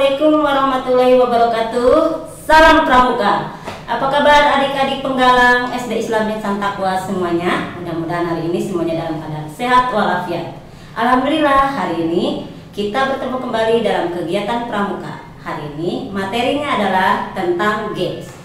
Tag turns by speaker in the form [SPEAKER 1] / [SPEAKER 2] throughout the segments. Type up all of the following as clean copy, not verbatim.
[SPEAKER 1] Assalamualaikum warahmatullahi wabarakatuh. Salam Pramuka. Apa kabar adik-adik penggalang SD Islam Insan Taqwa semuanya? Mudah-mudahan hari ini semuanya dalam keadaan sehat walafiat. Alhamdulillah, hari ini kita bertemu kembali dalam kegiatan Pramuka. Hari ini materinya adalah tentang games.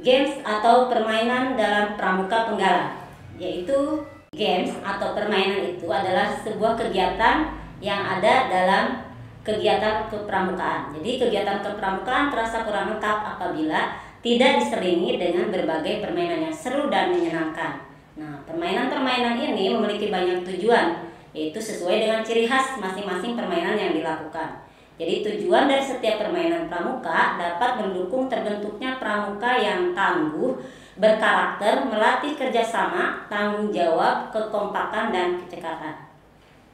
[SPEAKER 1] Games atau permainan dalam Pramuka Penggalang, yaitu games atau permainan itu adalah sebuah kegiatan yang ada dalam kegiatan kepramukaan. Jadi kegiatan kepramukaan terasa kurang lengkap apabila tidak diselingi dengan berbagai permainan yang seru dan menyenangkan. Nah, permainan-permainan ini memiliki banyak tujuan, yaitu sesuai dengan ciri khas masing-masing permainan yang dilakukan. Jadi tujuan dari setiap permainan pramuka dapat mendukung terbentuknya pramuka yang tangguh, berkarakter, melatih kerjasama, tanggung jawab, kekompakan, dan kecekatan.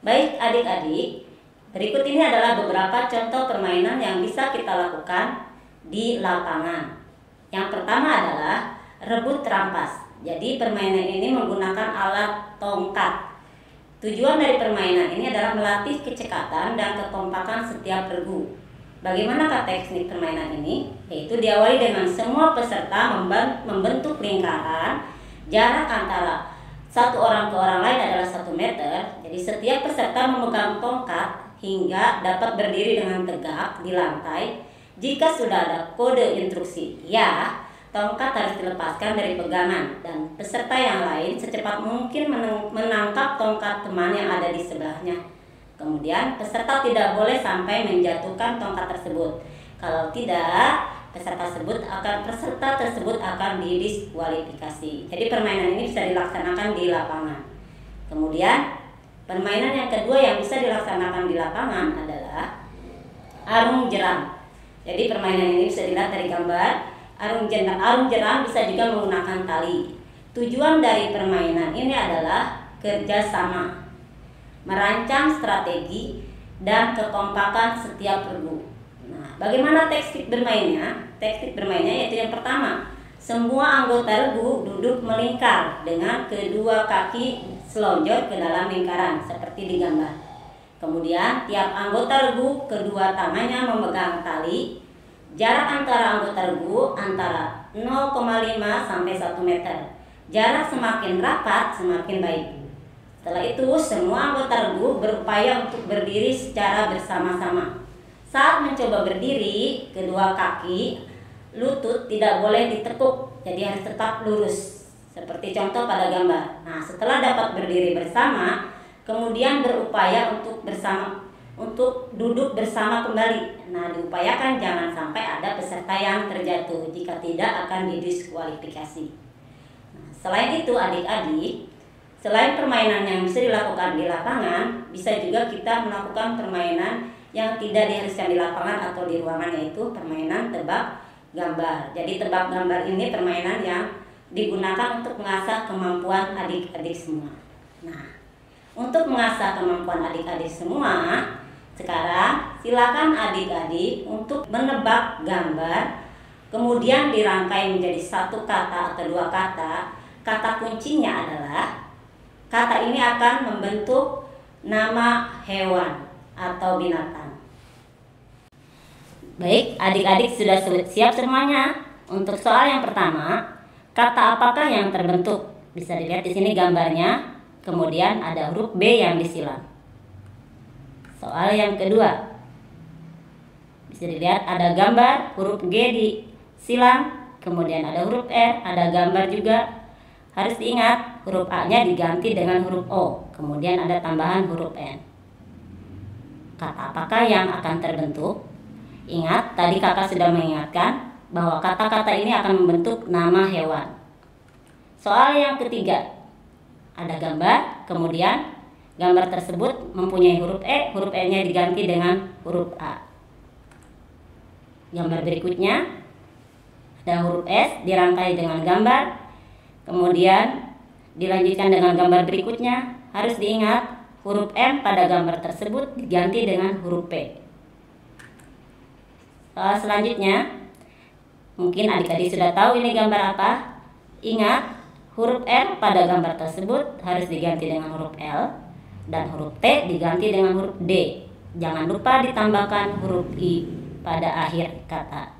[SPEAKER 1] Baik adik-adik, berikut ini adalah beberapa contoh permainan yang bisa kita lakukan di lapangan. Yang pertama adalah rebut rampas. Jadi permainan ini menggunakan alat tongkat. Tujuan dari permainan ini adalah melatih kecekatan dan kekompakan setiap regu. Bagaimanakah teknik permainan ini? Yaitu diawali dengan semua peserta membentuk lingkaran. Jarak antara satu orang ke orang lain adalah 1 meter. Jadi setiap peserta memegang tongkat hingga dapat berdiri dengan tegak di lantai. Jika sudah ada kode instruksi ya, tongkat harus dilepaskan dari pegangan dan peserta yang lain secepat mungkin menangkap tongkat teman yang ada di sebelahnya. Kemudian peserta tidak boleh sampai menjatuhkan tongkat tersebut. Kalau tidak, peserta tersebut akan didiskualifikasi. Jadi permainan ini bisa dilaksanakan di lapangan. Kemudian permainan yang kedua yang bisa dilaksanakan di lapangan adalah arung jeram. Jadi permainan ini bisa dilihat dari gambar. Arung jeram bisa juga menggunakan tali. Tujuan dari permainan ini adalah kerjasama, merancang strategi, dan kekompakan setiap regu. Nah, bagaimana teknik bermainnya? Teknik bermainnya yaitu yang pertama, semua anggota regu duduk melingkar dengan kedua kaki selonjor ke dalam lingkaran seperti di gambar. Kemudian tiap anggota regu kedua tangannya memegang tali. Jarak antara anggota regu antara 0,5 sampai 1 meter. Jarak semakin rapat semakin baik. Setelah itu semua anggota regu berupaya untuk berdiri secara bersama-sama. Saat mencoba berdiri, kedua kaki lutut tidak boleh ditekuk, jadi harus tetap lurus. Seperti contoh pada gambar. Nah, setelah dapat berdiri bersama, kemudian berupaya untuk duduk bersama kembali. Nah, diupayakan jangan sampai ada peserta yang terjatuh. Jika tidak akan didiskualifikasi. Nah, selain itu adik-adik, selain permainan yang bisa dilakukan di lapangan, bisa juga kita melakukan permainan yang tidak diharuskan di lapangan atau di ruangan, yaitu permainan tebak gambar. Jadi tebak gambar ini permainan yang digunakan untuk mengasah kemampuan adik-adik semua. Nah, untuk mengasah kemampuan adik-adik semua, sekarang silakan adik-adik untuk menebak gambar, kemudian dirangkai menjadi 1 kata atau 2 kata. Kata kuncinya adalah kata ini akan membentuk nama hewan atau binatang. Baik, adik-adik sudah siap semuanya? Untuk soal yang pertama, kata apakah yang terbentuk? Bisa dilihat di sini gambarnya. Kemudian ada huruf B yang disilang. Soal yang kedua, bisa dilihat ada gambar huruf G disilang, kemudian ada huruf R, ada gambar juga. Harus diingat huruf A-nya diganti dengan huruf O, kemudian ada tambahan huruf N. Kata apakah yang akan terbentuk? Ingat, tadi kakak sudah mengingatkan bahwa kata-kata ini akan membentuk nama hewan. Soal yang ketiga, ada gambar, kemudian gambar tersebut mempunyai huruf E, huruf E-nya diganti dengan huruf A. Gambar berikutnya ada huruf S dirangkai dengan gambar, kemudian dilanjutkan dengan gambar berikutnya. Harus diingat huruf M pada gambar tersebut diganti dengan huruf P. Soal selanjutnya, mungkin adik-adik sudah tahu ini gambar apa. Ingat, huruf R pada gambar tersebut harus diganti dengan huruf L dan huruf T diganti dengan huruf D. Jangan lupa ditambahkan huruf I pada akhir kata.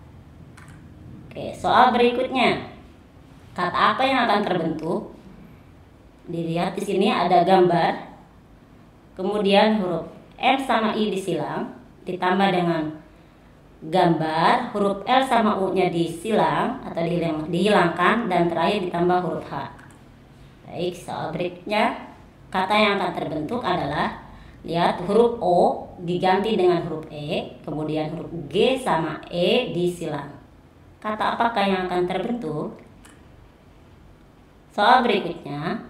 [SPEAKER 1] Oke, soal berikutnya. Kata apa yang akan terbentuk? Dilihat di sini ada gambar, kemudian huruf M sama I disilang, ditambah dengan gambar, huruf L sama U-nya disilang atau dihilangkan, dan terakhir ditambah huruf H. Baik, soal berikutnya, kata yang akan terbentuk adalah, lihat, huruf O diganti dengan huruf E, kemudian huruf G sama E disilang. Kata apakah yang akan terbentuk? Soal berikutnya,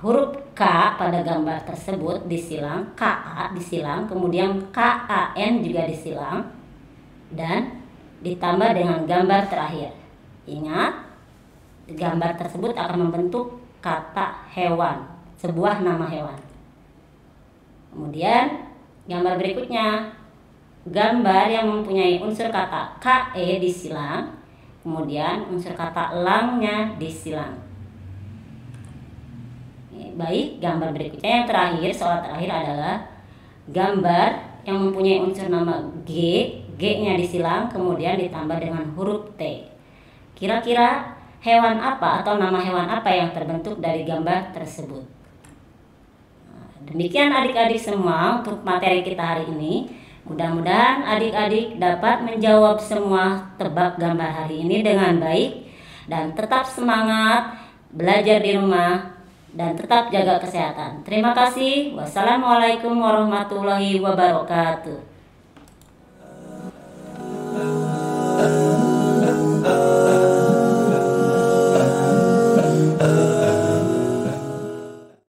[SPEAKER 1] huruf K pada gambar tersebut disilang, KA disilang, kemudian KAN juga disilang, dan ditambah dengan gambar terakhir. Ingat, gambar tersebut akan membentuk kata hewan, sebuah nama hewan. Kemudian gambar berikutnya, gambar yang mempunyai unsur kata KE disilang, kemudian unsur kata langnya disilang. Baik, gambar berikutnya yang terakhir, soal terakhir adalah gambar yang mempunyai unsur nama G, G-nya disilang, kemudian ditambah dengan huruf T. Kira-kira hewan apa atau nama hewan apa yang terbentuk dari gambar tersebut? Demikian adik-adik semua untuk materi kita hari ini. Mudah-mudahan adik-adik dapat menjawab semua tebak gambar hari ini dengan baik, dan tetap semangat belajar di rumah dan tetap jaga kesehatan. Terima kasih. Wassalamualaikum warahmatullahi wabarakatuh.